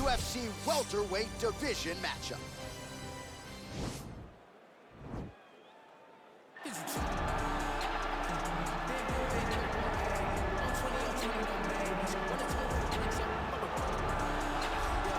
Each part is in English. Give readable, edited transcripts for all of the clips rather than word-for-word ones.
UFC welterweight division matchup.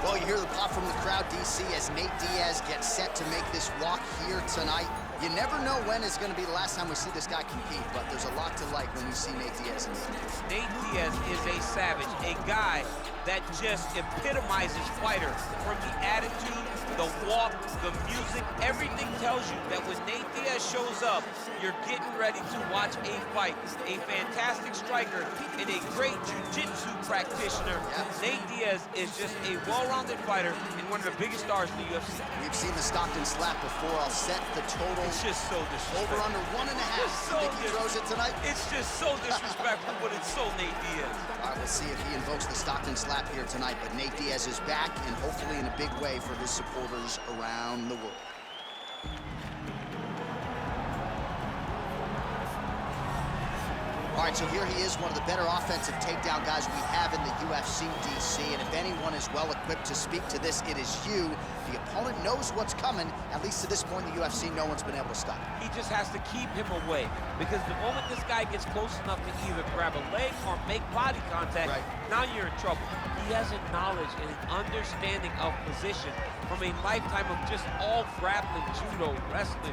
Well, you hear the pop from the crowd, DC, as Nate Diaz gets set to make this walk here tonight. You never know when is going to be the last time we see this guy compete, but there's a lot to like when we see Nate Diaz in the ring. Nate Diaz is a savage, a guy that just epitomizes fighter. From the attitude, the walk, the music, everything tells you that when Nate Diaz shows up, you're getting ready to watch a fight. A fantastic striker and a great jiu-jitsu practitioner. Nate Diaz is just a well-rounded fighter and one of the biggest stars in the UFC. We've seen the Stockton slap before. I'll set the total. It's just so disrespectful. Over under 1.5. So you think he throws it tonight? It's just so disrespectful, but it's so Nate Diaz. All right, we'll see if he invokes the Stockton slap here tonight. But Nate Diaz is back, and hopefully in a big way for his supporters around the world. All right, so here he is, one of the better offensive takedown guys we have in the UFC, DC. And if anyone is well-equipped to speak to this, it is you. The opponent knows what's coming. At least to this point in the UFC, no one's been able to stop him. He just has to keep him away, because the moment this guy gets close enough to either grab a leg or make body contact, now you're in trouble. He has a knowledge and an understanding of position from a lifetime of just all grappling, judo, wrestling,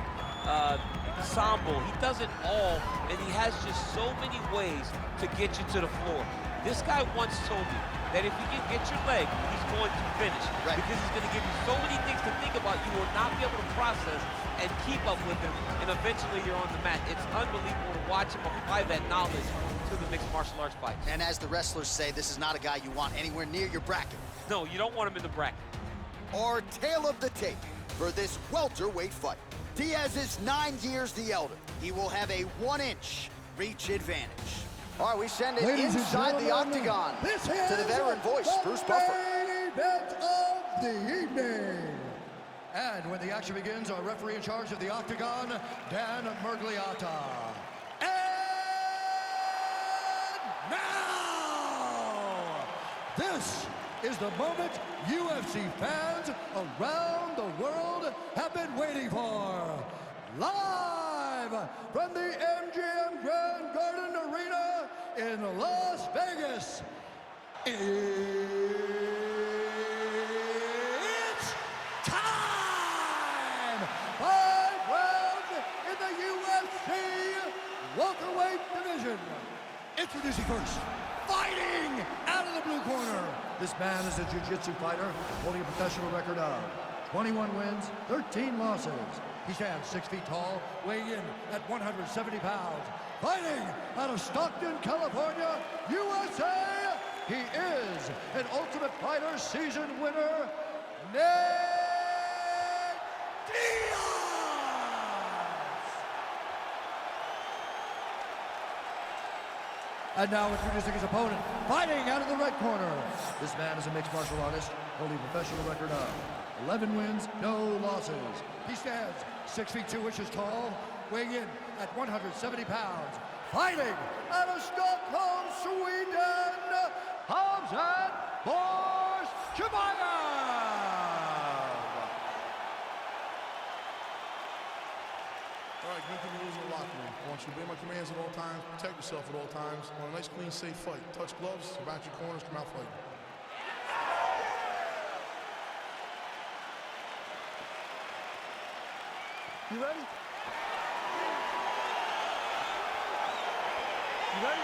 sambo. He does it all, and he has just so many ways to get you to the floor. This guy once told me that if he can get your leg, he's going to finish. Because he's going to give you so many things to think about, you will not be able to process and keep up with him, and eventually you're on the mat. It's unbelievable to watch him apply that knowledge to the mixed martial arts fights. And as the wrestlers say, this is not a guy you want anywhere near your bracket. No, you don't want him in the bracket. Our tale of the tape for this welterweight fight. Diaz is 9 years the elder. He will have a 1-inch reach advantage. All right, we send it inside the octagon to the veteran voice, Bruce Buffer. Main event of the evening. And when the action begins, our referee in charge of the octagon, Dan Mergliata. And now, this is the moment UFC fans around the world have been waiting for. Live from the MGM Grand Garden Arena in Las Vegas, it's time! 5 rounds in the UFC welterweight division. Introducing first, fighting out of the blue corner. This man is a jiu-jitsu fighter holding a professional record of 21 wins, 13 losses. He stands 6 feet tall, weighing in at 170 pounds. Fighting out of Stockton, California, USA, he is an Ultimate Fighter season winner, Nate Diaz! And now introducing his opponent, fighting out of the red corner. This man is a mixed martial artist, holding a professional record of 11 wins, no losses. He stands 6 feet 2 inches tall, weighing in at 170 pounds. Fighting out of Stockholm, Sweden, Hamzat Bors Chimaya! All right, good thing to lose in the locker room. I want you to obey my commands at all times, protect yourself at all times. I want a nice, clean, safe fight. Touch gloves, back your corners, come out fighting. You ready? You ready?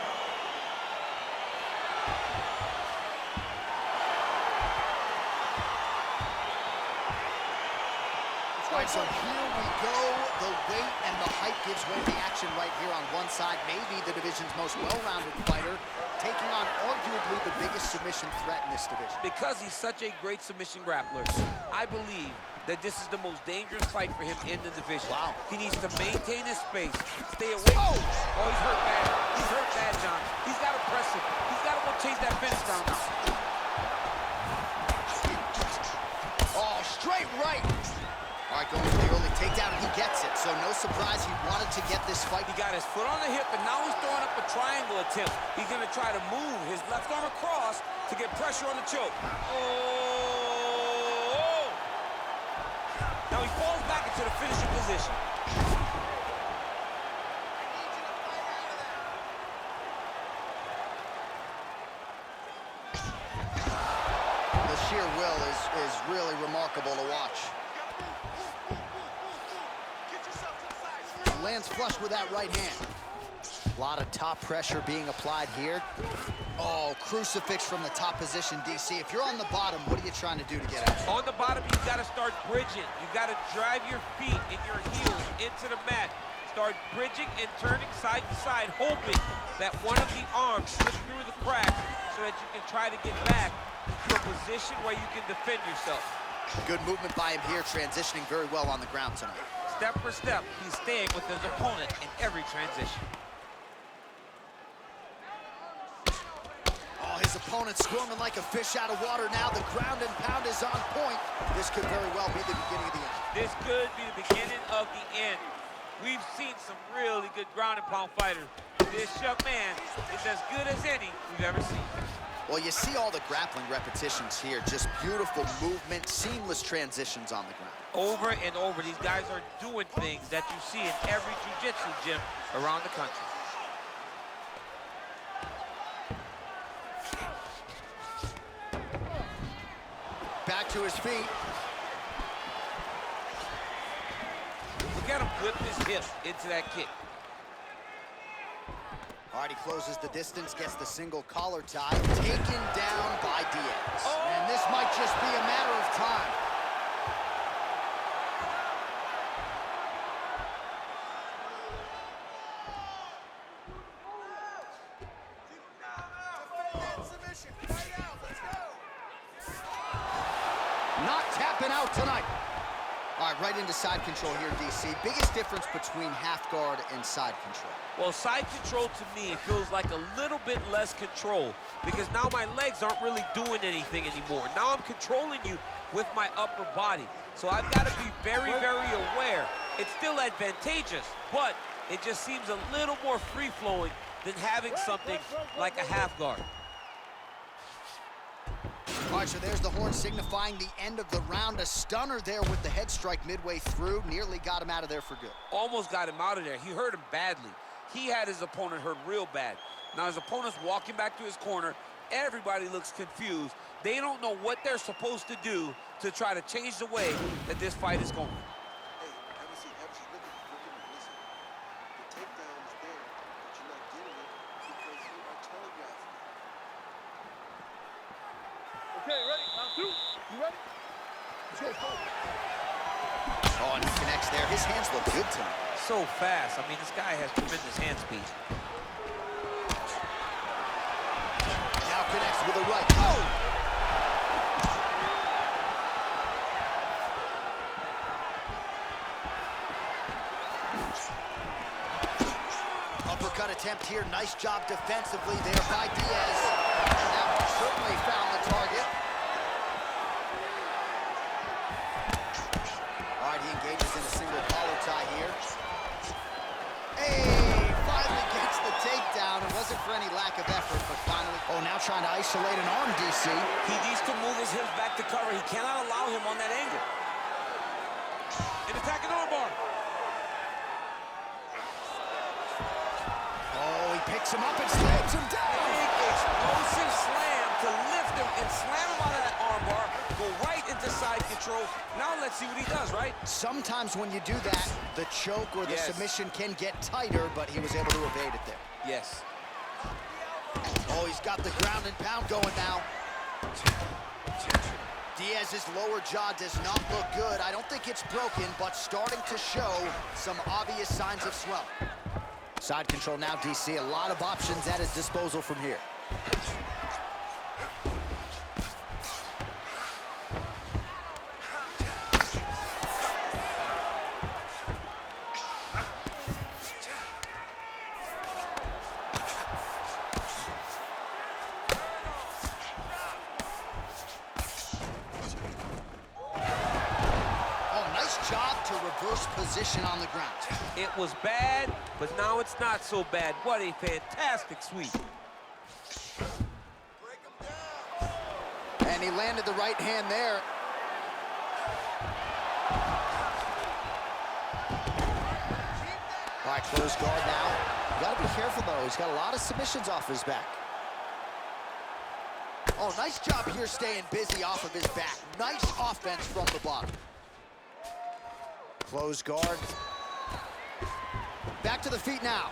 All right, so here we go. The weight and the height gives way to the action right here on one side. Maybe the division's most well-rounded fighter, taking on arguably the biggest submission threat in this division. Because he's such a great submission grappler, I believe that this is the most dangerous fight for him in the division. Wow. He needs to maintain his space, stay away. Oh, he's hurt bad. He's hurt bad, John. He's got to press him. He's got to go chase that finish down now. Oh, straight right. All right, going for the early takedown, and he gets it. So no surprise, he wanted to get this fight. He got his foot on the hip, and now he's throwing up a triangle attempt. He's going to try to move his left arm across to get pressure on the choke. Oh! he falls back into the finishing position. The sheer will is really remarkable to watch. Lands flush with that right hand. A lot of top pressure being applied here. Oh, crucifix from the top position, DC. If you're on the bottom, what are you trying to do to get out? On the bottom, you've got to start bridging. You've got to drive your feet and your heels into the mat. Start bridging and turning side to side, hoping that one of the arms slips through the cracks so that you can try to get back to a position where you can defend yourself. Good movement by him here, transitioning very well on the ground tonight. Step for step, he's staying with his opponent in every transition. Oh, his opponent's squirming like a fish out of water now. The ground and pound is on point. This could very well be the beginning of the end. This could be the beginning of the end. We've seen some really good ground and pound fighters. This young man is as good as any we've ever seen. Well, you see all the grappling repetitions here. Just beautiful movement, seamless transitions on the ground. Over and over, these guys are doing things that you see in every jiu-jitsu gym around the country. Back to his feet. Look at him whip his hip into that kick. All right, he closes the distance, gets the single collar tie, taken down by Diaz. Oh. And this might just be a matter of time. Not tapping out tonight. All right, right into side control here, DC. Biggest difference between half guard and side control. Well, side control to me feels like a little bit less control because now my legs aren't really doing anything anymore. Now I'm controlling you with my upper body. So I've got to be very, very aware. It's still advantageous, but it just seems a little more free-flowing than having something like a half guard. All right, so there's the horn signifying the end of the round. A stunner there with the head strike midway through. Nearly got him out of there for good. Almost got him out of there. He hurt him badly. He had his opponent hurt real bad. Now his opponent's walking back to his corner. Everybody looks confused. They don't know what they're supposed to do to try to change the way that this fight is going. Hey, have a seat, have a seat. Look at me, listen. The takedown is there, but you're not getting it because you are telegraphing. Okay, ready? Round two. You ready? Let's go. Oh, and he connects there. His hands look good tonight. So fast. I mean, this guy has tremendous hand speed. Now connects with a right. Oh! Uppercut attempt here. Nice job defensively there by Diaz. That one certainly found the target. All right, he engages in a single collar tie here. Hey, finally gets the takedown. It wasn't for any lack of effort, but finally... Oh, now trying to isolate an arm, DC. He needs to move his hips back to cover. He cannot allow him on that angle. An attacking armbar. Oh, he picks him up and slams him down. Big explosive slam to lift him and slam him out of that armbar. Go right into side control. Now let's see what he does, right? Sometimes when you do that, the choke or the submission can get tighter, but he was able to evade it there. Yes. Oh, he's got the ground and pound going now. Diaz's lower jaw does not look good. I don't think it's broken, but starting to show some obvious signs of swelling. Side control now, DC. A lot of options at his disposal from here. Reverse position on the ground. It was bad, but now it's not so bad. What a fantastic sweep. And he landed the right hand there. All right, close guard now. You gotta be careful, though. He's got a lot of submissions off his back. Oh, nice job here staying busy off of his back. Nice offense from the bottom. Close guard. Back to the feet now.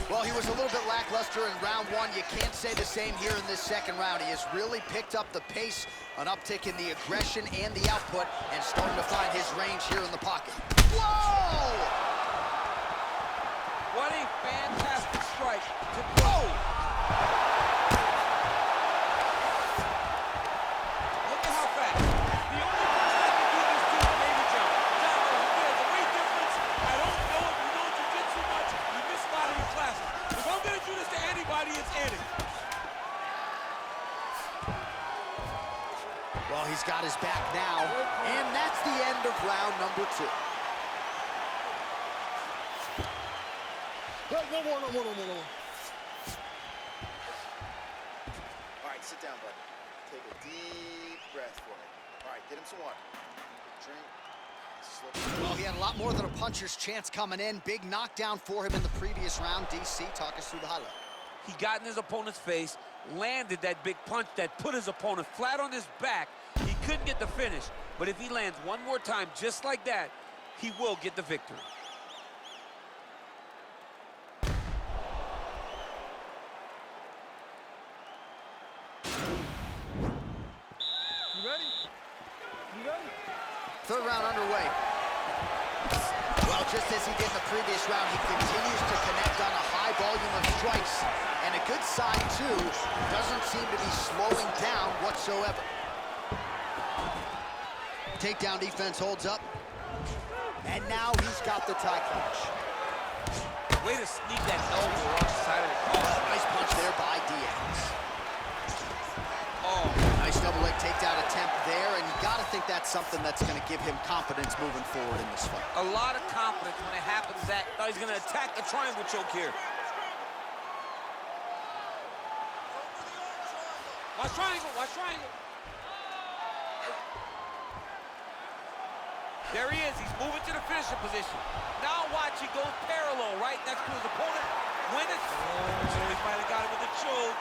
Well, he was a little bit lackluster in round one. You can't say the same here in this second round. He has really picked up the pace, an uptick in the aggression and the output, and starting to find his range here in the pocket. Whoa! What a fantastic strike to go. Look at how fast. The only person that can do this too is maybe jump. John, there's a weight difference. I don't know if you know jiu-jitsu much. You miss a lot of your classes. If I'm going to do this to anybody, it's Eddie. Well, he's got his back now, and that's the end of round number 2. No more. All right, sit down, buddy. Take a deep breath for me. All right, get him some water. Drink. Well, he had a lot more than a puncher's chance coming in. Big knockdown for him in the previous round. DC, talk us through the highlight. He got in his opponent's face, landed that big punch that put his opponent flat on his back. He couldn't get the finish, but if he lands one more time just like that, he will get the victory. Third round underway. Well, just as he did in the previous round, he continues to connect on a high volume of strikes. And a good sign, too, doesn't seem to be slowing down whatsoever. Takedown defense holds up. And now he's got the tie clutch. Way to sneak that elbow off the side of the car. Nice punch there by Diaz. Oh. Nice double leg takedown attempt there, and you gotta think that's something that's gonna give him confidence moving forward in this fight. A lot of confidence when it happens that he's gonna attack the triangle choke here. Watch triangle, watch triangle. There he is, he's moving to the finishing position. Now watch, he goes parallel right next to his opponent. Win it. Oh, so he might have got him with the choke.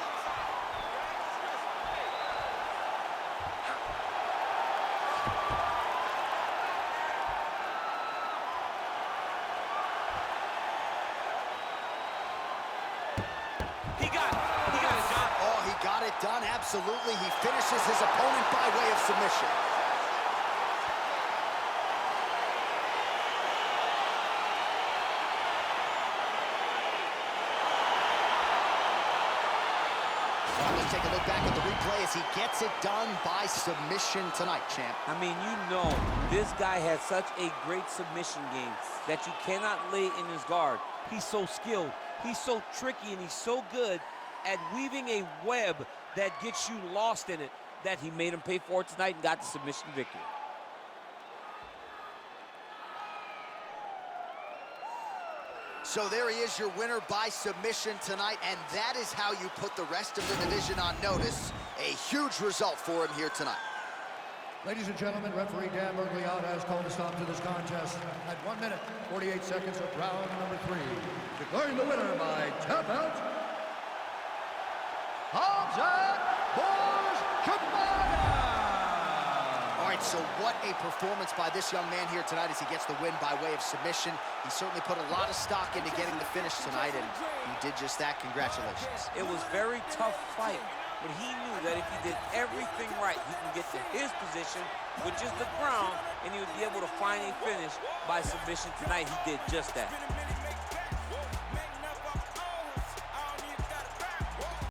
He got it, John. Oh, he got it done, absolutely. He finishes his opponent by way of submission. Let's take a look back at the replay as he gets it done by submission tonight, champ. I mean, you know, this guy has such a great submission game that you cannot lay in his guard. He's so skilled, he's so tricky, and he's so good at weaving a web that gets you lost in it that he made him pay for it tonight and got the submission victory. So there he is, your winner by submission tonight, and that is how you put the rest of the division on notice. A huge result for him here tonight. Ladies and gentlemen, referee Dan Bergliot has called a stop to this contest at 1 minute, 48 seconds of round number 3. Declaring the winner by tap out, Chimaев! All right, so what a performance by this young man here tonight as he gets the win by way of submission. He certainly put a lot of stock into getting the finish tonight, and he did just that. Congratulations. It was a very tough fight, but he knew that if he did everything right, he can get to his position, which is the ground, and he would be able to find a finish by submission tonight. He did just that.